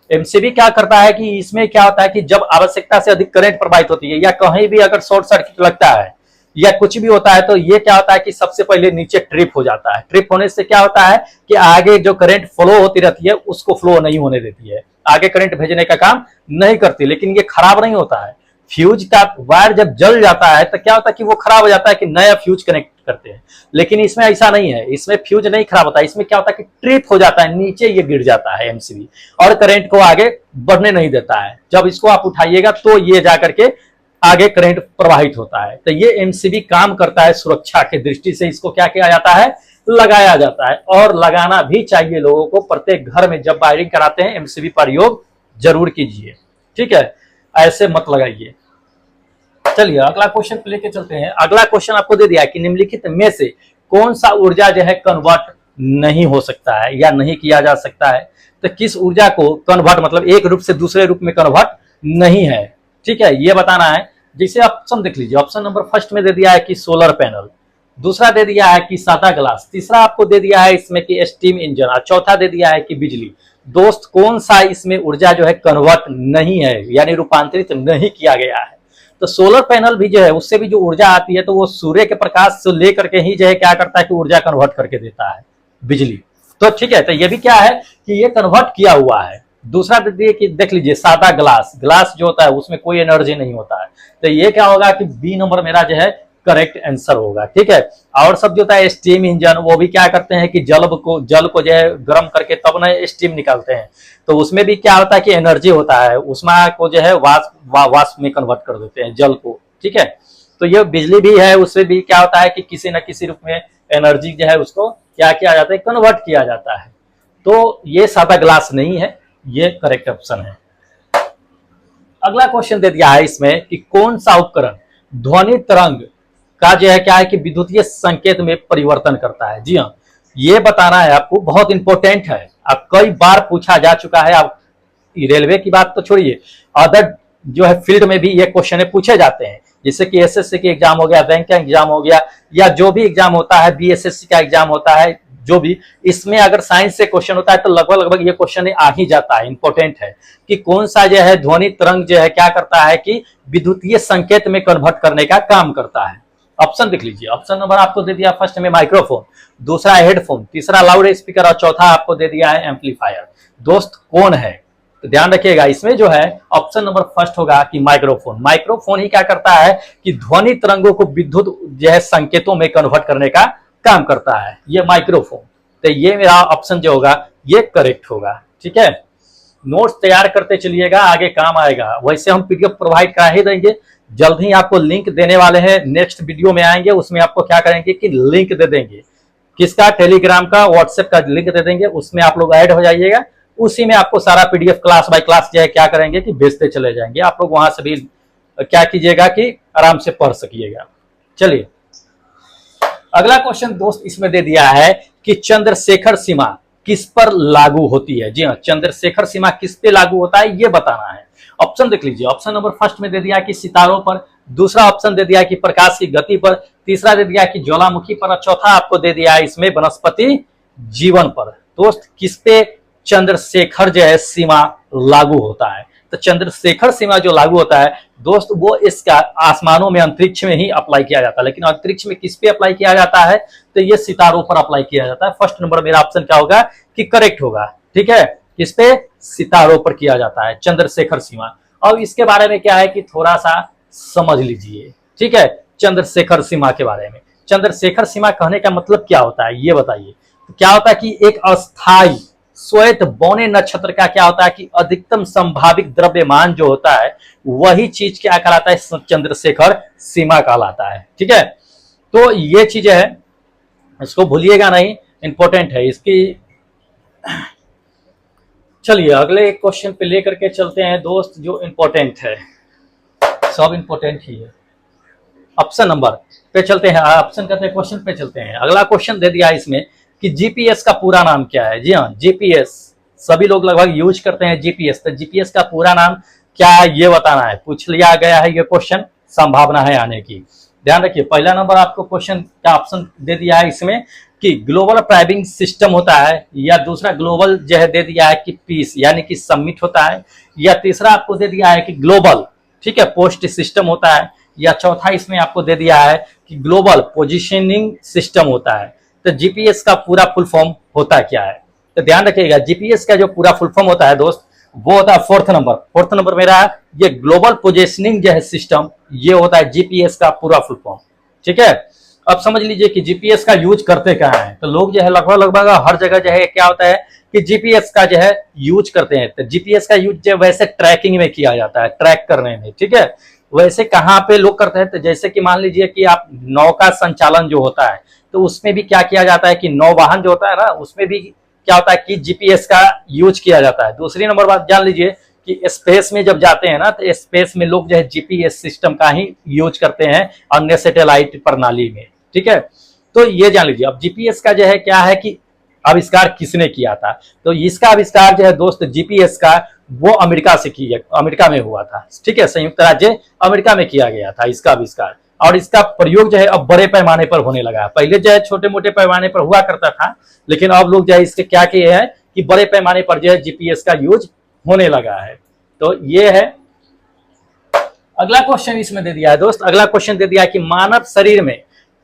एमसीबी क्या करता है कि इसमें क्या होता है कि जब आवश्यकता से अधिक करंट प्रवाहित होती है, या कहीं भी अगर शॉर्ट सर्किट लगता है या कुछ भी होता है, तो ये क्या होता है कि सबसे पहले नीचे ट्रिप हो जाता है। ट्रिप होने से क्या होता है कि आगे जो करंट फ्लो होती रहती है उसको फ्लो नहीं होने देती है, आगे करंट भेजने का काम नहीं करती। लेकिन ये खराब नहीं होता है। फ्यूज का वायर जब जल जाता है तो क्या होता है कि वो खराब हो जाता है कि नया फ्यूज कनेक्ट करते हैं। लेकिन इसमें ऐसा नहीं है, इसमें फ्यूज नहीं खराब होता है, इसमें क्या होता है कि ट्रिप हो जाता है, नीचे ये गिर जाता है एमसीबी, और करंट को आगे बढ़ने नहीं देता है। जब इसको आप उठाइएगा तो ये जाकर के आगे करंट प्रवाहित होता है। तो ये एमसीबी काम करता है सुरक्षा की दृष्टि से, इसको क्या किया जाता है लगाया जाता है, और लगाना भी चाहिए लोगों को। प्रत्येक घर में जब वायरिंग कराते हैं एमसीबी प्रयोग जरूर कीजिए। ठीक है, ऐसे मत लगाइए। चलिए अगला क्वेश्चन पे लेके चलते हैं। अगला क्वेश्चन आपको दे दिया है कि निम्नलिखित में से कौन सा ऊर्जा जो है कन्वर्ट नहीं हो सकता है या नहीं किया जा सकता है। तो किस ऊर्जा को कन्वर्ट मतलब एक रूप से दूसरे रूप में कन्वर्ट नहीं है, ठीक है, ये बताना है। जैसे ऑप्शन देख लीजिए, ऑप्शन नंबर फर्स्ट में दे दिया है कि सोलर पैनल, दूसरा दे दिया है कि सादा ग्लास, तीसरा आपको दे दिया है इसमें कि स्टीम इंजन, और चौथा दे दिया है कि बिजली। दोस्त कौन सा इसमें ऊर्जा जो है कन्वर्ट नहीं है यानी रूपांतरित नहीं किया गया है। तो सोलर पैनल भी जो है उससे भी जो ऊर्जा आती है तो वो सूर्य के प्रकाश से लेकर के ही जो है क्या करता है कि ऊर्जा कन्वर्ट करके देता है बिजली। तो ठीक है, तो ये भी क्या है कि ये कन्वर्ट किया हुआ है। दूसरा देख लीजिए सादा ग्लास, ग्लास जो होता है उसमें कोई एनर्जी नहीं होता है। तो ये क्या होगा कि बी नंबर मेरा जो है करेक्ट आंसर होगा। ठीक है, और सब जो होता है स्टीम इंजन, वो भी क्या करते हैं कि जल को जो है गर्म करके तब ना स्टीम निकालते हैं। तो उसमें भी क्या होता है कि एनर्जी होता है, उसमें को जो है वाष्प में कन्वर्ट कर देते हैं जल को। ठीक है, तो ये बिजली भी है, उससे भी क्या होता है कि किसी न किसी रूप में एनर्जी जो है उसको क्या किया जाता है कन्वर्ट किया जाता है। तो ये सादा ग्लास नहीं है, ये करेक्ट ऑप्शन है। अगला क्वेश्चन दे दिया है इसमें कि कौन सा उपकरण ध्वनि तरंग का जो है क्या है कि विद्युतीय संकेत में परिवर्तन करता है। जी हाँ, ये बताना है आपको, बहुत इंपॉर्टेंट है। अब कई बार पूछा जा चुका है। अब रेलवे की बात तो छोड़िए, अदर जो है फील्ड में भी ये क्वेश्चन पूछे जाते हैं, जैसे कि एसएससी के एग्जाम हो गया, बैंक का एग्जाम हो गया, या जो भी एग्जाम होता है, बीएसएससी का एग्जाम होता है, जो भी इसमें अगर साइंस से क्वेश्चन होता है तो लगभग लगभग ये क्वेश्चन आ ही जाता है। इंपॉर्टेंट है कि कौन सा जो है ध्वनि तरंग जो है क्या करता है कि विद्युतीय संकेत में कन्वर्ट करने का काम करता है। ऑप्शन देख लीजिए। ऑप्शन नंबर आपको दे दिया फर्स्ट में माइक्रोफोन, दूसरा हेडफोन, तीसरा लाउड स्पीकर और चौथा आपको दे दिया है एम्पलीफायर। दोस्त कौन है तो ध्यान रखिएगा, इसमें जो है ऑप्शन नंबर फर्स्ट होगा कि माइक्रोफोन। माइक्रोफोन ही क्या करता है कि ध्वनि तरंगों को विद्युत जो है संकेतों में कन्वर्ट करने का काम करता है, ये माइक्रोफोन। तो ये मेरा ऑप्शन जो होगा ये करेक्ट होगा। ठीक है, नोट्स तैयार करते चलिएगा, आगे काम आएगा। वैसे हम पीडीएफ प्रोवाइड करा ही देंगे, जल्द ही आपको लिंक देने वाले हैं। नेक्स्ट वीडियो में आएंगे, उसमें आपको क्या करेंगे कि लिंक दे देंगे, किसका, टेलीग्राम का, व्हाट्सएप का लिंक दे देंगे, उसमें आप लोग ऐड हो जाइएगा। उसी में आपको सारा पीडीएफ क्लास बाय क्लास जो है क्या करेंगे कि भेजते चले जाएंगे। आप लोग वहां से भी क्या कीजिएगा कि आराम से पढ़ सकिएगा। चलिए अगला क्वेश्चन दोस्त इसमें दे दिया है कि चंद्रशेखर सीमा किस पर लागू होती है। जी हाँ, चंद्रशेखर सीमा किस पे लागू होता है ये बताना है। ऑप्शन देख लीजिए। ऑप्शन नंबर फर्स्ट में दे दिया कि सितारों पर, दूसरा ऑप्शन दे दिया कि प्रकाश की गति पर, तीसरा दे दिया कि ज्वालामुखी पर, और चौथा आपको दे दिया है इसमें वनस्पति जीवन पर। दोस्त किस पे चंद्रशेखर जो है सीमा लागू होता है? तो चंद्रशेखर सीमा जो लागू होता है दोस्त वो इसका आसमानों में, अंतरिक्ष में ही अप्लाई किया जाता है। लेकिन अंतरिक्ष में किस पे अप्लाई किया जाता है? तो ये सितारों पर अप्लाई किया जाता है। फर्स्ट नंबर मेरा ऑप्शन क्या होगा कि करेक्ट होगा। ठीक है, किस पे? सितारों पर किया जाता है चंद्रशेखर सीमा। अब इसके बारे में क्या है कि थोड़ा सा समझ लीजिए। ठीक है, चंद्रशेखर सीमा के बारे में। चंद्रशेखर सीमा कहने का मतलब क्या होता है ये बताइए। तो क्या होता है कि एक अस्थाई श्वेत बौने नक्षत्र का क्या होता है कि अधिकतम संभावित द्रव्यमान जो होता है वही चीज क्या कहलाता है? चंद्रशेखर सीमा कहलाता है। ठीक है, तो ये चीज है, इसको भूलिएगा नहीं, इंपॉर्टेंट है इसकी। चलिए अगले क्वेश्चन पे लेकर के चलते हैं दोस्त, जो इंपॉर्टेंट है, सब इंपॉर्टेंट ही है। ऑप्शन नंबर पे चलते हैं, ऑप्शन कहते हैं क्वेश्चन पे चलते हैं। अगला क्वेश्चन दे दिया है इसमें कि जीपीएस का पूरा नाम क्या है। जी हाँ, जीपीएस सभी लोग लगभग यूज करते हैं जीपीएस। तो जीपीएस का पूरा नाम क्या है ये बताना है। पूछ लिया गया है ये क्वेश्चन, संभावना है आने की। ध्यान रखिए, पहला नंबर आपको क्वेश्चन का ऑप्शन दे दिया है इसमें कि ग्लोबल प्राइबिंग सिस्टम होता है, या दूसरा ग्लोबल जो है दे दिया है कि पीस यानी कि सबमिट होता है, या तीसरा आपको दे दिया है कि ग्लोबल, ठीक है, पोस्ट सिस्टम होता है, या चौथा इसमें आपको दे दिया है कि ग्लोबल पोजिशनिंग सिस्टम होता है। तो जीपीएस का पूरा फुल फॉर्म होता क्या है? तो ध्यान रखिएगा, जीपीएस का जो पूरा फुल फॉर्म होता है दोस्त वो होता है फोर्थ नंबर मेरा ये ग्लोबल पोजिशनिंग जो है सिस्टम, ये होता है जीपीएस का पूरा फुल फॉर्म। ठीक है, अब समझ लीजिए कि जीपीएस का यूज करते कहाँ है। तो लोग जो है लगभग हर जगह जो है क्या होता है कि जीपीएस का जो है यूज करते हैं। तो जीपीएस का यूज जो वैसे ट्रैकिंग में किया जाता है, ट्रैक करने में। ठीक है, वैसे कहाँ पे लोग करते हैं? तो जैसे कि मान लीजिए कि आप नौका संचालन जो होता है तो उसमें भी क्या किया जाता है कि नौवाहन जो होता है ना, उसमें भी क्या होता है कि जीपीएस का यूज किया जाता है। दूसरी नंबर बात जान लीजिए कि स्पेस में जब जाते हैं ना तो स्पेस में लोग जो है जीपीएस सिस्टम का ही यूज करते हैं अन्य सैटेलाइट प्रणाली में। ठीक है, तो ये जान लीजिए। अब जीपीएस का जो है क्या है कि आविष्कार किसने किया था? तो इसका आविष्कार जो है दोस्त जीपीएस का वो अमेरिका में हुआ था। ठीक है, संयुक्त राज्य अमेरिका में किया गया था इसका आविष्कार। और इसका प्रयोग जो है अब बड़े पैमाने पर होने लगा है। पहले जो है छोटे मोटे पैमाने पर हुआ करता था, लेकिन अब लोग जो है इसके क्या किए हैं कि बड़े पैमाने पर जो है जीपीएस का यूज होने लगा है। तो ये है। अगला क्वेश्चन इसमें दे दिया है दोस्त, अगला क्वेश्चन दे दिया है कि मानव शरीर में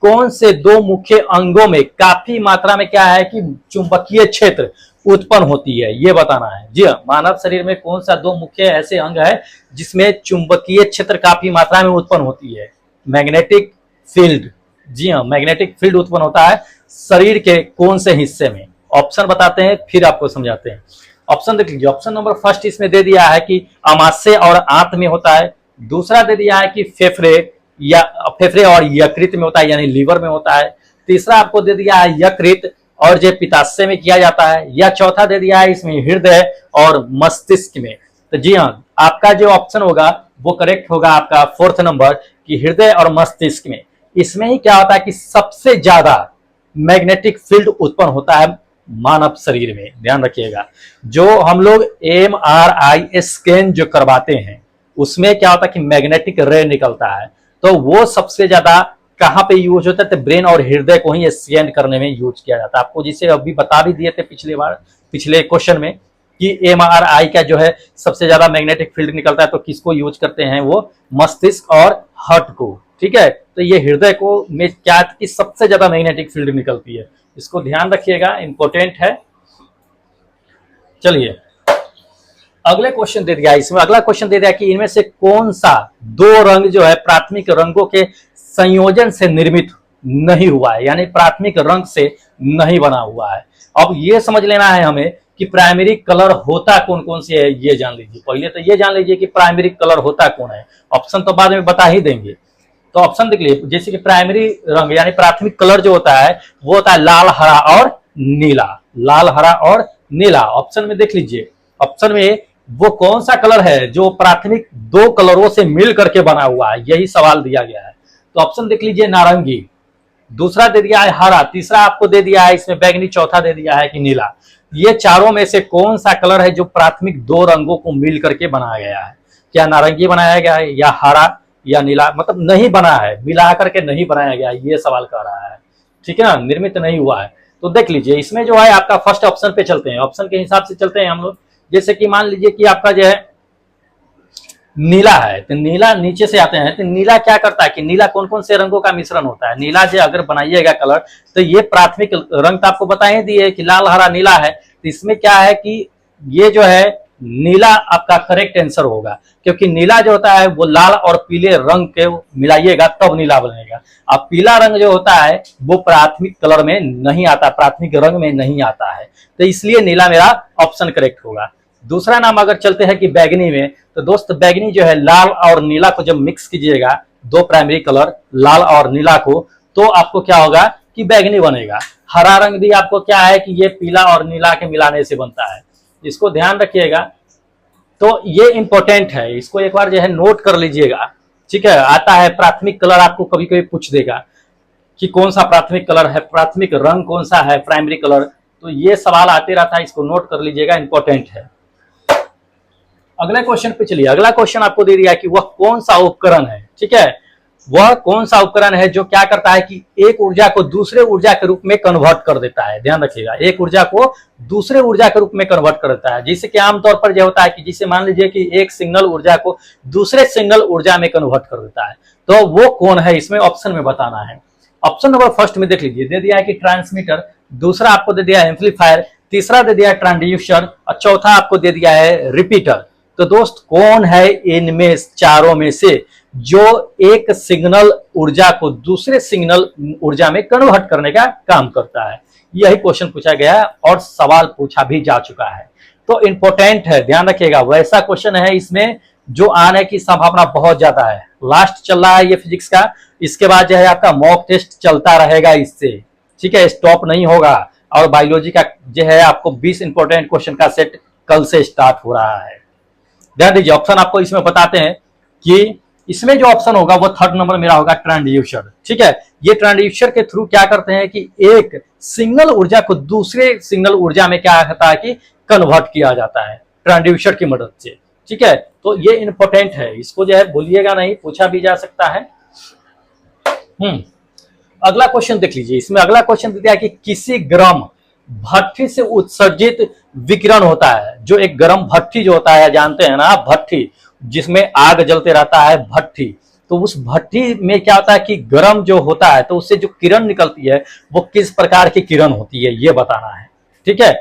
कौन से दो मुख्य अंगों में काफी मात्रा में क्या है कि चुंबकीय क्षेत्र उत्पन्न होती है, ये बताना है। जी हाँ, मानव शरीर में कौन सा दो मुख्य ऐसे अंग है जिसमें चुंबकीय क्षेत्र काफी मात्रा में उत्पन्न होती है? Magnetic field. जी हाँ, मैग्नेटिक फील्ड उत्पन्न होता है शरीर के कौन से हिस्से में? ऑप्शन बताते हैं फिर आपको समझाते हैं। ऑप्शन देख लीजिए। ऑप्शन नंबर फर्स्ट इसमें दे दिया है कि आमाशय और आंत में होता है। दूसरा दे दिया है कि फेफड़े और यकृत में होता है, यानी लीवर में होता है। तीसरा आपको दे दिया है यकृत और जो पित्ताशय में किया जाता है, या चौथा दे दिया है इसमें हृदय और मस्तिष्क में। तो जी हाँ, आपका जो ऑप्शन होगा वो करेक्ट होगा आपका फोर्थ नंबर कि हृदय और मस्तिष्क में। इसमें ही क्या होता है कि सबसे ज्यादा मैग्नेटिक फील्ड उत्पन्न होता है मानव शरीर में, ध्यान रखिएगा। जो हम लोग MRI स्कैन जो करवाते हैं उसमें क्या होता है कि मैग्नेटिक रे निकलता है, तो वो सबसे ज्यादा कहाँ पे यूज होता है, तो ब्रेन और हृदय को ही स्कैन करने में यूज किया जाता है। आपको जिसे अभी बता भी दिए थे पिछले क्वेश्चन में कि MRI का जो है सबसे ज्यादा मैग्नेटिक फील्ड निकलता है, तो किसको यूज करते हैं, वो मस्तिष्क और हार्ट को, ठीक है। तो ये हृदय को में क्या कि सबसे ज्यादा मैग्नेटिक फील्ड निकलती है, इसको ध्यान रखिएगा, इंपॉर्टेंट है। चलिए अगले क्वेश्चन दे दिया, इसमें अगला क्वेश्चन दे दिया कि इनमें से कौन सा दो रंग जो है प्राथमिक रंगों के संयोजन से निर्मित नहीं हुआ है, यानी प्राथमिक रंग से नहीं बना हुआ है। अब ये समझ लेना है हमें कि प्राइमरी कलर होता कौन कौन से है, ये जान लीजिए। पहले तो ये जान लीजिए कि प्राइमरी कलर होता कौन है, ऑप्शन तो बाद में बता ही देंगे। तो ऑप्शन देख लीजिए, जैसे कि प्राइमरी रंग यानी प्राथमिक कलर जो होता है वो होता है लाल, हरा और नीला। लाल, हरा और नीला ऑप्शन में देख लीजिए। ऑप्शन में वो कौन सा कलर है जो प्राथमिक दो कलरों से मिल करके बना हुआ है, यही सवाल दिया गया है। तो ऑप्शन देख लीजिए नारंगी, दूसरा दे दिया है हरा, तीसरा आपको दे दिया है इसमें बैगनी, चौथा दे दिया है कि नीला। ये चारों में से कौन सा कलर है जो प्राथमिक दो रंगों को मिल करके बनाया गया है? क्या नारंगी बनाया गया है या हरा या नीला? मतलब नहीं बना है, मिला करके नहीं बनाया गया, ये सवाल कर रहा है, ठीक है ना, निर्मित नहीं हुआ है। तो देख लीजिए इसमें जो है आपका फर्स्ट ऑप्शन पे चलते हैं, ऑप्शन के हिसाब से चलते हैं हम लोग। जैसे कि मान लीजिए कि आपका जो है नीला है, तो नीला नीचे से आते हैं, तो नीला क्या करता है कि नीला कौन कौन से रंगों का मिश्रण होता है? नीला जो अगर बनाइएगा कलर, तो ये प्राथमिक रंग तो आपको बता ही दिए कि लाल, हरा, नीला है। तो इसमें क्या है कि ये जो है नीला आपका करेक्ट आंसर होगा, क्योंकि नीला जो होता है वो लाल और पीले रंग के मिलाइएगा तब नीला बनेगा। अब पीला रंग जो होता है वो प्राथमिक कलर में नहीं आता, प्राथमिक रंग में नहीं आता है, तो इसलिए नीला मेरा ऑप्शन करेक्ट होगा। दूसरा नाम अगर चलते हैं कि बैगनी में, तो दोस्त बैगनी जो है लाल और नीला को जब मिक्स कीजिएगा, दो प्राइमरी कलर लाल और नीला को, तो आपको क्या होगा कि बैगनी बनेगा। हरा रंग भी आपको क्या है कि ये पीला और नीला के मिलाने से बनता है, इसको ध्यान रखिएगा। तो ये इंपॉर्टेंट है, इसको एक बार जो है नोट कर लीजिएगा, ठीक है। आता है प्राथमिक कलर, आपको कभी कभी पूछ देगा कि कौन सा प्राथमिक कलर है, प्राथमिक रंग कौन सा है, प्राइमरी कलर, तो ये सवाल आते रहता है, इसको नोट कर लीजिएगा, इंपॉर्टेंट है। अगले क्वेश्चन पे चलिए। अगला क्वेश्चन आपको दे दिया कि वह कौन सा उपकरण है, ठीक है, वह कौन सा उपकरण है जो क्या करता है कि एक ऊर्जा को दूसरे ऊर्जा के रूप में कन्वर्ट कर देता है। ध्यान रखिएगा, एक ऊर्जा को दूसरे ऊर्जा के रूप में कन्वर्ट कर देता है। जैसे कि आमतौर पर यह होता है कि जिसे मान लीजिए कि एक सिग्नल ऊर्जा को दूसरे सिग्नल ऊर्जा में कन्वर्ट कर देता है, तो वो कौन है, इसमें ऑप्शन में बताना है। ऑप्शन नंबर फर्स्ट में देख लीजिए, दे दिया है कि ट्रांसमीटर, दूसरा आपको दे दिया है एम्पलीफायर, तीसरा दे दिया है ट्रांसड्यूसर और चौथा आपको दे दिया है रिपीटर। तो दोस्त कौन है इनमें चारों में से जो एक सिग्नल ऊर्जा को दूसरे सिग्नल ऊर्जा में कन्वर्ट करने का काम करता है? यही क्वेश्चन पूछा गया है और सवाल पूछा भी जा चुका है, तो इंपॉर्टेंट है, ध्यान रखिएगा। वैसा क्वेश्चन है इसमें जो आने की संभावना बहुत ज्यादा है। लास्ट चल रहा है ये फिजिक्स का, इसके बाद जो है आपका मॉक टेस्ट चलता रहेगा इससे, ठीक है, स्टॉप नहीं होगा। और बायोलॉजी का जो है आपको 20 इंपॉर्टेंट क्वेश्चन का सेट कल से स्टार्ट हो रहा है। ध्यान दीजिए, ऑप्शन आपको इसमें बताते हैं कि इसमें जो ऑप्शन होगा वो थर्ड नंबर मेरा होगा ट्रांसड्यूसर, ठीक है। ये ट्रांसड्यूसर के थ्रू क्या करते हैं कि एक सिग्नल ऊर्जा को दूसरे सिग्नल ऊर्जा में क्या होता है कि कन्वर्ट किया जाता है ट्रांसड्यूसर की मदद से, ठीक है। तो ये इंपॉर्टेंट है, इसको जो है भूलिएगा नहीं, पूछा भी जा सकता है। अगला क्वेश्चन देख लीजिए, इसमें अगला क्वेश्चन दिया है कि किसी गर्म भट्ठी से उत्सर्जित विकिरण होता है। जो एक गर्म भट्ठी जो होता है, जानते हैं ना, भट्ठी जिसमें आग जलते रहता है, भट्ठी, तो उस भट्ठी में क्या होता है कि गर्म जो होता है तो उससे जो किरण निकलती है वो किस प्रकार की किरण होती है, ये बताना है, ठीक है।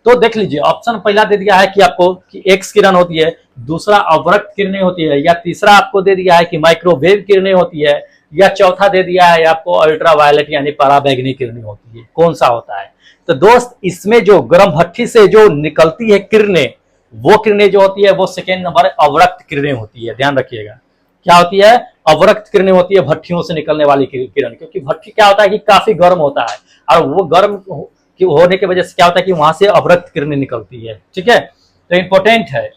तो देख लीजिए, ऑप्शन पहला दे दिया है कि आपको कि एक्स किरण होती है, दूसरा अवरक्त किरणें होती है, या तीसरा आपको दे दिया है कि माइक्रोवेव किरणें होती है, या चौथा दे दिया है आपको अल्ट्रावायलेट यानी पराबैंगनी किरणें होती है। कौन सा होता है? तो दोस्त इसमें जो गर्म भट्ठी से जो निकलती है किरणें, वो किरणें जो होती है वो सेकेंड नंबर अवरक्त किरणें होती है। ध्यान रखिएगा, क्या होती है? अवरक्त किरणें होती है, भट्टियों से निकलने वाली किरण, क्योंकि भट्टी क्या होता है कि काफी गर्म होता है और वो गर्म होने की वजह से क्या होता है कि वहां से अवरक्त किरणें निकलती है, ठीक है। तो इंपॉर्टेंट है।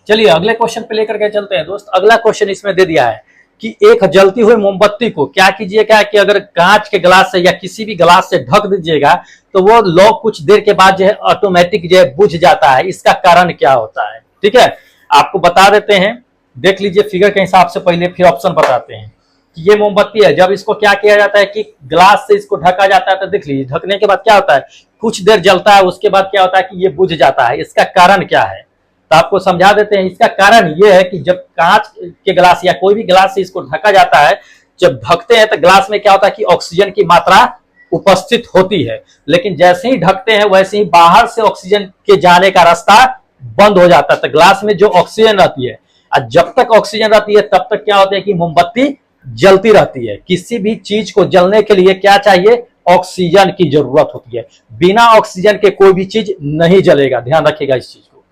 चलिए अगले क्वेश्चन पे लेकर के चलते हैं दोस्त। अगला क्वेश्चन इसमें दे दिया है कि एक जलती हुई मोमबत्ती को क्या कीजिएगा कि अगर कांच के गिलास से या किसी भी गिलास से ढक दीजिएगा तो वो लॉक कुछ देर के बाद जो है ऑटोमेटिक जो है बुझ जाता है। इसका कारण क्या होता है, ठीक है, आपको बता देते हैं। देख लीजिए फिगर के हिसाब से, पहले फिर ऑप्शन बताते हैं कि ये मोमबत्ती है। जब इसको क्या किया जाता है कि ग्लास से इसको ढका जाता है तो देख लीजिए ढकने के बाद क्या होता है, कुछ देर जलता है, उसके बाद क्या होता है कि ये बुझ जाता है। इसका कारण क्या है तो आपको समझा देते हैं। इसका कारण ये है कि जब कांच के गिलास या कोई भी गिलास से इसको ढका जाता है, जब ढकते हैं तो गिलास में क्या होता है कि ऑक्सीजन की मात्रा उपस्थित होती है, लेकिन जैसे ही ढकते हैं वैसे ही बाहर से ऑक्सीजन के जाने का रास्ता बंद हो जाता है। तो ग्लास में जो ऑक्सीजन रहती है, और जब तक ऑक्सीजन रहती है तब तक क्या होता है कि मोमबत्ती जलती रहती है। किसी भी चीज को जलने के लिए क्या चाहिए, ऑक्सीजन की जरूरत होती है। बिना ऑक्सीजन के कोई भी चीज नहीं जलेगा, ध्यान रखिएगा इस चीज को।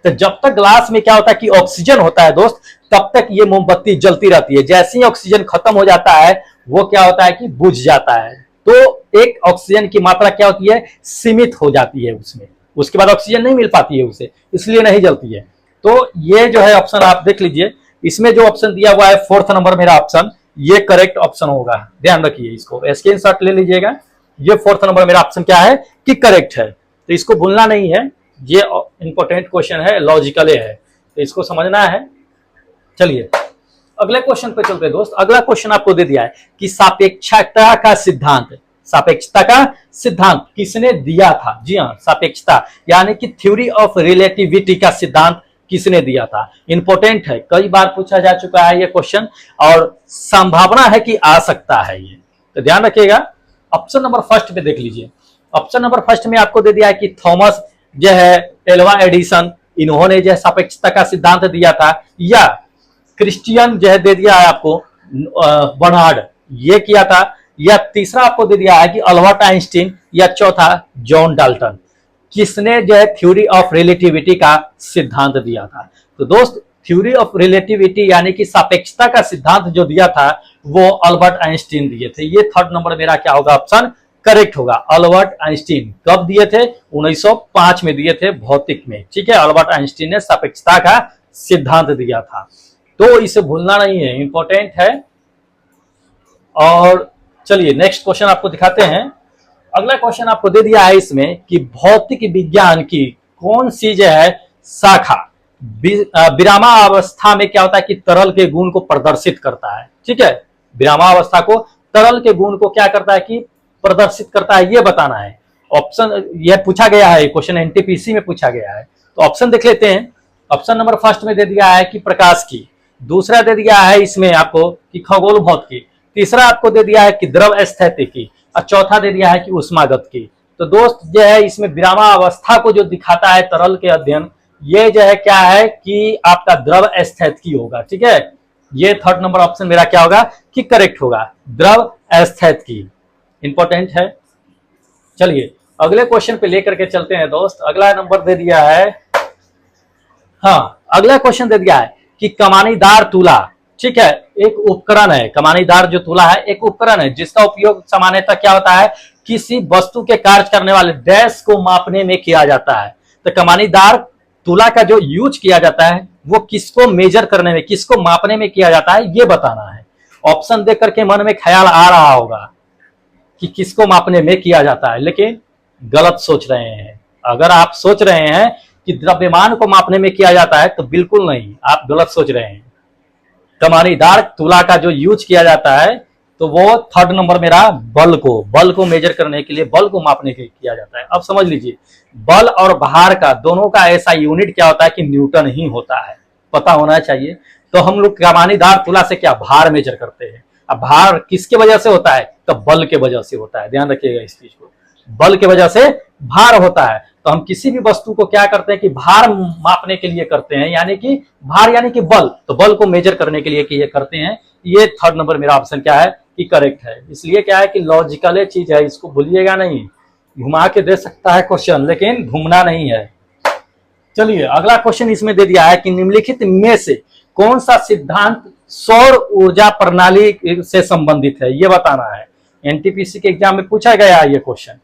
तो जब तक ग्लास में क्या होता है कि ऑक्सीजन होता है दोस्त, तब तक ये मोमबत्ती जलती रहती है। जैसे ही ऑक्सीजन खत्म हो जाता है वो क्या होता है कि बुझ जाता है। तो एक ऑक्सीजन की मात्रा क्या होती है, सीमित हो जाती है उसमें, उसके बाद ऑक्सीजन नहीं मिल पाती है उसे, इसलिए नहीं जलती है। तो ये जो है ऑप्शन आप देख लीजिए, इसमें जो ऑप्शन दिया हुआ है 4th नंबर मेरा ऑप्शन, ये करेक्ट ऑप्शन होगा। ध्यान रखिए, इसको स्क्रीनशॉट ले लीजिएगा। ये 4th नंबर मेरा ऑप्शन क्या है कि करेक्ट है, तो इसको भूलना नहीं है। ये इंपॉर्टेंट क्वेश्चन है, लॉजिकल है, तो इसको समझना है। चलिए अगले क्वेश्चन पे चलते हैं दोस्त। अगला क्वेश्चन आपको दे दिया है कि सापेक्षता का सिद्धांत, सापेक्षता का सिद्धांत किसने दिया था। जी हाँ, सापेक्षता यानी कि थ्योरी ऑफ रिलेटिविटी का सिद्धांत किसने दिया था। इंपॉर्टेंट है, कई बार पूछा जा चुका है ये क्वेश्चन और संभावना है कि आ सकता है ये, तो ध्यान रखिएगा। ऑप्शन नंबर फर्स्ट पे देख लीजिए। ऑप्शन नंबर फर्स्ट में आपको दे दिया है कि थॉमस जो है एल्वा एडिसन, इन्होंने जो है सापेक्षता का सिद्धांत दिया था, या क्रिश्चियन जो है दे दिया है आपको बर्नार्ड, ये किया था, या तीसरा आपको दे दिया है कि अल्बर्ट आइंस्टीन, या चौथा जॉन डाल्टन। किसने जो है थ्योरी ऑफ रिलेटिविटी का सिद्धांत दिया था। तो दोस्त थ्योरी ऑफ रिलेटिविटी यानी कि सापेक्षता का सिद्धांत जो दिया था वो अल्बर्ट आइंस्टीन दिए थे। ये 3rd नंबर मेरा क्या होगा, ऑप्शन करेक्ट होगा। अल्बर्ट आइंस्टीन कब दिए थे, 1905 में दिए थे, भौतिक में, ठीक है। अल्बर्ट आइंस्टीन ने सापेक्षता का सिद्धांत दिया था, तो इसे भूलना नहीं है, इंपॉर्टेंट है। और चलिए नेक्स्ट क्वेश्चन आपको दिखाते हैं। अगला क्वेश्चन आपको दे दिया है इसमें कि भौतिक विज्ञान की कौन सी जो है शाखा विरामावस्था में क्या होता है कि तरल के गुण को प्रदर्शित करता है, ठीक है। विरामावस्था को तरल के गुण को क्या करता है कि प्रदर्शित करता है, ये बताना है। ऑप्शन यह पूछा गया है, क्वेश्चन एनटीपीसी में पूछा गया है, तो ऑप्शन देख लेते हैं। ऑप्शन नंबर फर्स्ट में दे दिया है कि प्रकाश की, दूसरा दे दिया है इसमें आपको कि खगोल भौत की, तीसरा आपको दे दिया है कि द्रव स्थिति की, और चौथा दे दिया है कि ऊष्मागत की। तो दोस्त जो है इसमें विरामावस्था को जो दिखाता है तरल के अध्ययन, ये जो है क्या है कि आपका द्रव स्थितिकी होगा, ठीक है। ये 3rd नंबर ऑप्शन मेरा क्या होगा कि करेक्ट होगा, द्रव स्थितिकी, इंपॉर्टेंट है। चलिए अगले क्वेश्चन पे लेकर के चलते हैं दोस्त। अगला नंबर दे दिया है, हाँ अगला क्वेश्चन दे दिया है कि कमानीदार तुला, ठीक है, एक उपकरण है। कमानीदार जो तुला है एक उपकरण है जिसका उपयोग सामान्यतः क्या होता है, किसी वस्तु के कार्य करने वाले डैश को मापने में किया जाता है। तो कमानीदार तुला का जो यूज किया जाता है वो किसको मेजर करने में, किसको मापने में किया जाता है, ये बताना है। ऑप्शन देख करके मन में ख्याल आ रहा होगा कि किसको मापने में किया जाता है, लेकिन गलत सोच रहे हैं। अगर आप सोच रहे हैं कि द्रव्यमान को मापने में किया जाता है तो बिल्कुल नहीं, आप गलत सोच रहे हैं। कमानीदार तुला का जो यूज किया जाता है तो वो 3rd नंबर मेरा बल को मेजर करने के लिए, बल को मापने के लिए किया जाता है। अब समझ लीजिए बल और भार का दोनों का ऐसा यूनिट क्या होता है कि न्यूटन ही होता है, पता होना चाहिए। तो हम लोग कमानीदार तुला से क्या भार मेजर करते हैं। अब भार किसके वजह से होता है, तो बल के वजह से होता है, ध्यान रखिएगा इस चीज को, बल के वजह से भार होता है। तो हम किसी भी वस्तु को क्या करते हैं कि भार मापने के लिए करते हैं, यानी कि भार यानी कि बल, तो बल को मेजर करने के लिए कि ये करते हैं। ये 3rd नंबर मेरा ऑप्शन क्या है कि करेक्ट है। इसलिए क्या है कि लॉजिकल चीज है, इसको भूलिएगा नहीं। घुमा के दे सकता है क्वेश्चन, लेकिन घूमना नहीं है। चलिए अगला क्वेश्चन इसमें दे दिया है कि निम्नलिखित में से कौन सा सिद्धांत सौर ऊर्जा प्रणाली से संबंधित है, ये बताना है। एनटीपीसी के एग्जाम में पूछा गया है ये क्वेश्चन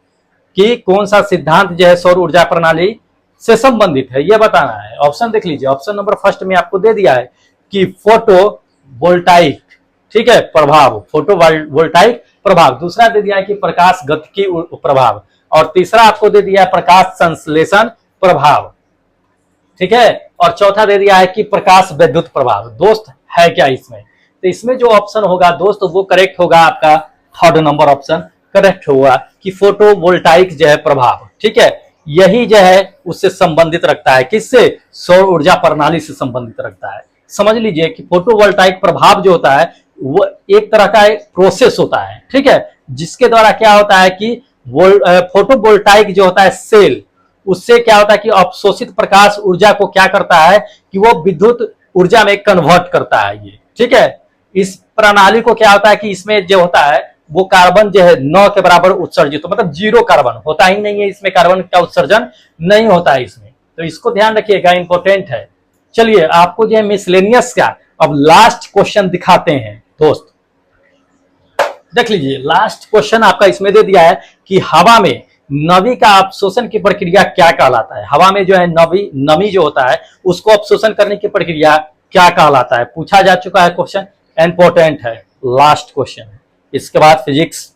कि कौन सा सिद्धांत जो है सौर ऊर्जा प्रणाली से संबंधित है, ये बताना है। ऑप्शन देख लीजिए। ऑप्शन नंबर फर्स्ट में आपको दे दिया है कि फोटो वोल्टाइक, ठीक है, प्रभाव, फोटो वोल्टाइक प्रभाव। दूसरा दे दिया है कि प्रकाश गतिकी प्रभाव, और तीसरा आपको दे दिया है प्रकाश संश्लेषण प्रभाव, ठीक है, और चौथा दे दिया है कि प्रकाश विद्युत प्रभाव। दोस्त है क्या इसमें? तो इसमें जो ऑप्शन होगा दोस्त वो करेक्ट होगा आपका थर्ड नंबर ऑप्शन करेक्ट होगा कि फोटो वोल्टाइक जो है प्रभाव, ठीक है, यही जो है उससे संबंधित रखता है। किससे? सौर ऊर्जा प्रणाली से संबंधित रखता है। समझ लीजिए कि फोटोवोल्टाइक प्रभाव जो होता है वो एक तरह का एक प्रोसेस होता है, ठीक है, जिसके द्वारा क्या होता है कि फोटोवोल्टाइक जो होता है सेल, उससे क्या होता है कि अवशोषित प्रकाश ऊर्जा को क्या करता है कि वो विद्युत ऊर्जा में कन्वर्ट करता है ये, ठीक है। इस प्रणाली को क्या होता है कि इसमें जो होता है वो कार्बन जो है 9 के बराबर उत्सर्जित, तो मतलब 0 कार्बन होता ही नहीं है इसमें, कार्बन का उत्सर्जन नहीं होता है इसमें, तो इसको ध्यान रखिएगा, इंपॉर्टेंट है। चलिए आपको जो है मिसलेनियस का अब लास्ट क्वेश्चन दिखाते हैं दोस्त, देख लीजिए। लास्ट क्वेश्चन आपका इसमें दे दिया है कि हवा में नमी का अवशोषण की प्रक्रिया क्या कहलाता है। हवा में जो है नमी जो होता है उसको अवशोषण करने की प्रक्रिया क्या कहलाता है, पूछा जा चुका है क्वेश्चन, इंपॉर्टेंट है, लास्ट क्वेश्चन है। इसके बाद फिजिक्स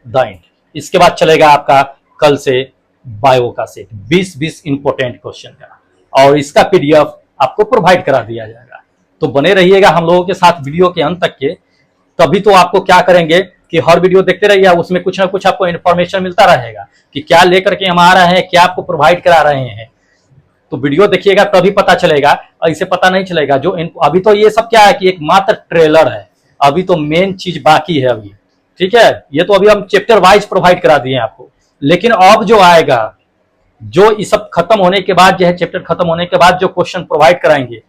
द, इसके बाद चलेगा आपका कल से बायो का सेट, 20 इंपॉर्टेंट क्वेश्चन का, और इसका पीडीएफ आपको प्रोवाइड करा दिया जाएगा। तो बने रहिएगा हम लोगों के साथ वीडियो के अंत तक के, तभी तो आपको क्या करेंगे कि हर वीडियो देखते रहिए, उसमें कुछ ना कुछ आपको इन्फॉर्मेशन मिलता रहेगा कि क्या लेकर के हम आ रहे हैं, क्या आपको प्रोवाइड करा रहे हैं। तो वीडियो देखिएगा तभी पता चलेगा, और इसे पता नहीं चलेगा। जो अभी तो ये सब क्या है कि एक मात्र ट्रेलर है, अभी तो मेन चीज बाकी है अभी, ठीक है। ये तो अभी हम चैप्टर वाइज प्रोवाइड करा दिए आपको, लेकिन अब जो आएगा, जो ये सब खत्म होने के बाद जो है, चैप्टर खत्म होने के बाद जो क्वेश्चन प्रोवाइड कराएंगे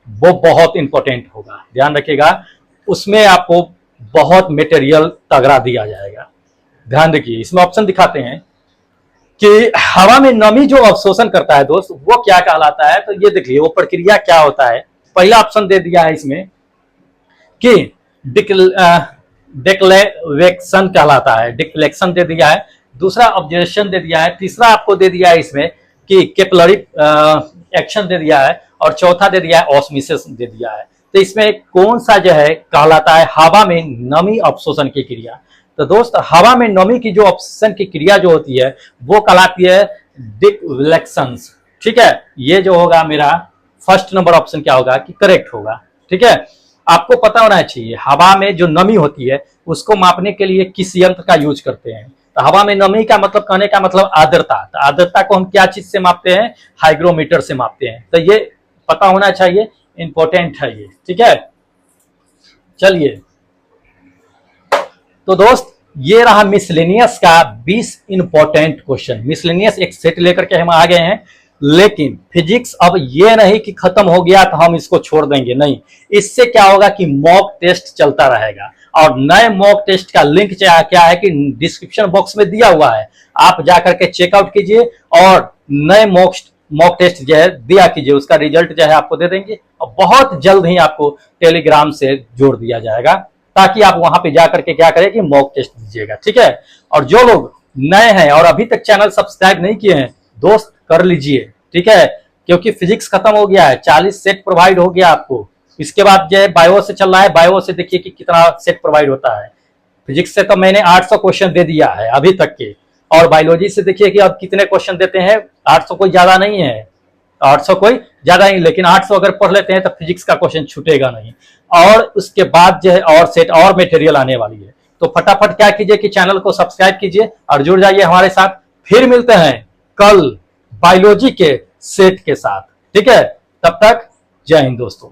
वो बहुत इंपॉर्टेंट होगा, ध्यान रखिएगा। उसमें आपको बहुत मटेरियल तगड़ा दिया जाएगा, ध्यान रखिए। इसमें ऑप्शन दिखाते हैं कि हवा में नमी जो अवशोषण करता है दोस्त वो क्या कहलाता है। तो ये देखिए वो प्रक्रिया क्या होता है। पहला ऑप्शन दे दिया है इसमें कि डिक्लेवेक्शन कहलाता है, डिक्लेक्शन दे दिया है। दूसरा ऑब्जर्वेशन दे दिया है। तीसरा आपको दे दिया है इसमें कि केपिलरी एक्शन दे दिया है, और चौथा दे दिया है ऑस्मोसिस दे दिया है। तो इसमें कौन सा जो है कहलाता है हवा में नमी अवशोषण की क्रिया। तो दोस्त हवा में नमी की जो अवशोषण की क्रिया जो होती है वो कहलाती है डिक्लेक्शन, ठीक है। ये जो होगा मेरा फर्स्ट नंबर ऑप्शन क्या होगा कि करेक्ट होगा, ठीक है। आपको पता होना चाहिए हवा में जो नमी होती है उसको मापने के लिए किस यंत्र का यूज करते हैं। तो हवा में नमी का मतलब, कहने का मतलब आर्द्रता। तो आर्द्रता को हम क्या चीज से मापते हैं? हाइग्रोमीटर से मापते हैं। तो ये पता होना चाहिए, इंपॉर्टेंट है ये, ठीक है। चलिए तो दोस्त ये रहा मिसलेनियस का 20 इंपॉर्टेंट क्वेश्चन। मिसलेनियस एक सेट लेकर के हम आ गए हैं, लेकिन फिजिक्स अब ये नहीं कि खत्म हो गया तो हम इसको छोड़ देंगे, नहीं। इससे क्या होगा कि मॉक टेस्ट चलता रहेगा, और नए मॉक टेस्ट का लिंक क्या है कि डिस्क्रिप्शन बॉक्स में दिया हुआ है, आप जाकर के चेकआउट कीजिए और नए मॉक टेस्ट जो है दिया कीजिए, उसका रिजल्ट जो है आपको दे देंगे, और बहुत जल्द ही आपको टेलीग्राम से जोड़ दिया जाएगा, ताकि आप वहां पे जाकर के क्या करें कि मॉक टेस्ट दीजिएगा, ठीक है। और जो लोग नए हैं और अभी तक चैनल सब्सक्राइब नहीं किए हैं दोस्त कर लीजिए, ठीक है, क्योंकि फिजिक्स खत्म हो गया है, 40 सेट प्रोवाइड हो गया आपको। इसके बाद जो है बायो से चल रहा है, बायो से देखिए कि कितना सेट प्रोवाइड होता है। फिजिक्स से तो मैंने 800 क्वेश्चन दे दिया है अभी तक के, और बायोलॉजी से देखिए कि अब कितने क्वेश्चन देते हैं। 800 कोई ज्यादा नहीं है, 800 कोई ज्यादा नहीं, लेकिन 800 अगर पढ़ लेते हैं तो फिजिक्स का क्वेश्चन छूटेगा नहीं। और उसके बाद जो है और सेट और मटेरियल आने वाली है, तो फटाफट क्या कीजिए कि चैनल को सब्सक्राइब कीजिए और जुड़ जाइए हमारे साथ। फिर मिलते हैं कल बायोलॉजी के सेट के साथ, ठीक है। तब तक जय हिंद दोस्तों।